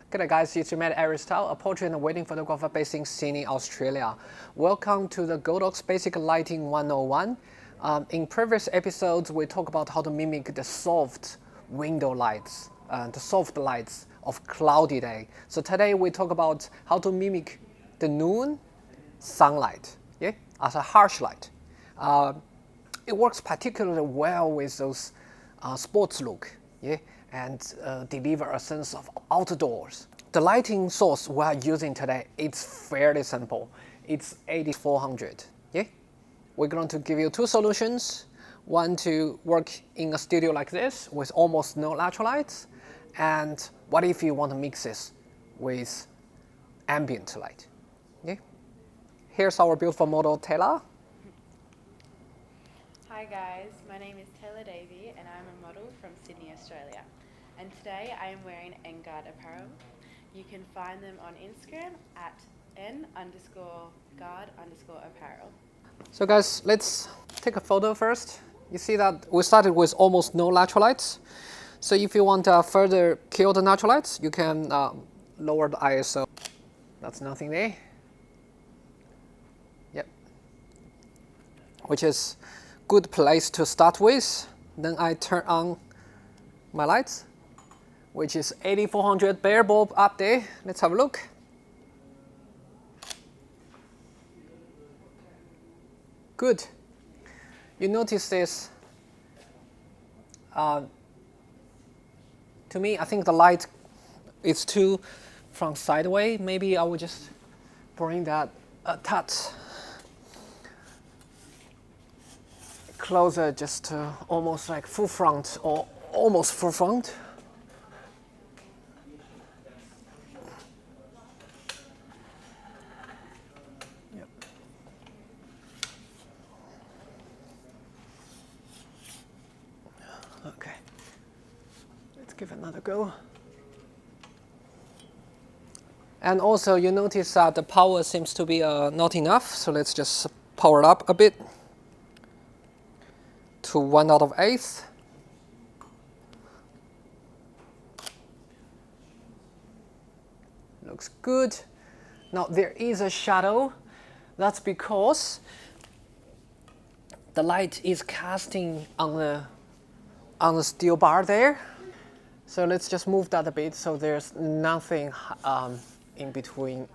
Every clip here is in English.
G'day guys, it's your man Aries Tao, a portrait and wedding photographer based in Sydney, Australia. Welcome to the Godox Basic Lighting 101. In previous episodes, we talked about how to mimic the soft window lights, the soft lights of cloudy day. So today we talk about how to mimic the noon sunlight, as a harsh light. It works particularly well with those sports look, and deliver a sense of outdoors. The lighting source we are using today, it's fairly simple. It's AD400. We're going to give you two solutions. One to work in a studio like this with almost no natural lights, and what if you want to mix this with ambient light? Here's our beautiful model Taylor. Hi guys, my name is Taylor Davey and I'm a model from Sydney, Australia. And today I am wearing N-Guard apparel. You can find them on Instagram at n_guard_apparel. So guys, let's take a photo first. You see that we started with almost no natural lights. So if you want to further kill the natural lights, you can lower the ISO. That's nothing there. Which is good place to start with. Then I turn on my lights, which is AD400 bare bulb up there. Let's have a look. Good. You notice this. To me, I think the light is too from sideways. Maybe I will just bring that a touch closer, just to almost like full front or almost full front. Okay, let's give it another go. And also you notice that the power seems to be not enough, so let's just power it up a bit to 1/8. Looks good. Now there is a shadow. That's because the light is casting on the steel bar there. So let's just move that a bit so there's nothing in between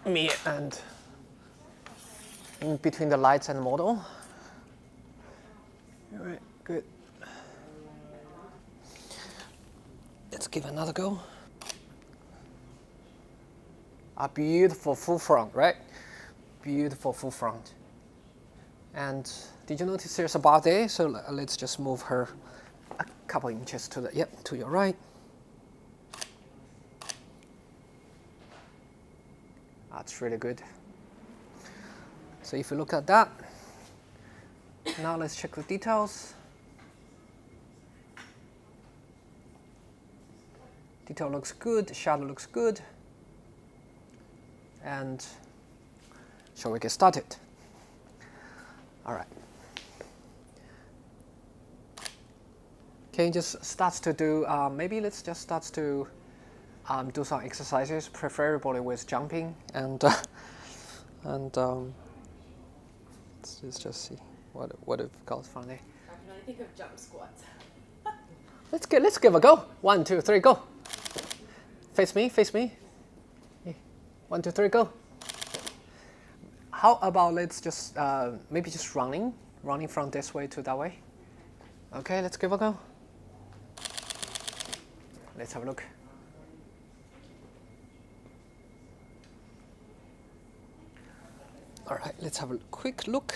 me and in between the lights and the model. All right, good. Let's give it another go. A beautiful full front, right? Beautiful full front. And did you notice there's a bar there? So let's just move her a couple inches to the, to your right. That's really good. So if you look at that, now let's check the details. Detail looks good, shadow looks good. And shall we get started? All right. Can you just start to do, maybe let's just start to do some exercises, preferably with jumping and let's just see what we've got from there. I can only think of jump squats. Let's give a go. 1, 2, 3, go. Face me, face me. 1, 2, 3, go. How about let's just maybe just running from this way to that way. Okay, let's give a go. Let's have a look. All right, let's have a quick look.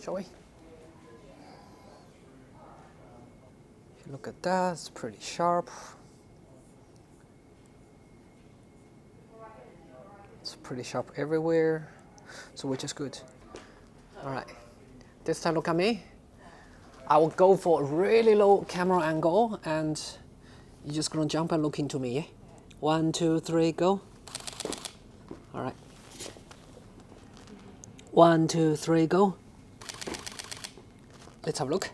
Shall we? If you look at that, it's pretty sharp. It's pretty sharp everywhere, so which is good. All right, this time look at me. I will go for a really low camera angle, and you're just gonna jump and look into me. 1, 2, 3, go. All right. 1, 2, 3, go. Let's have a look.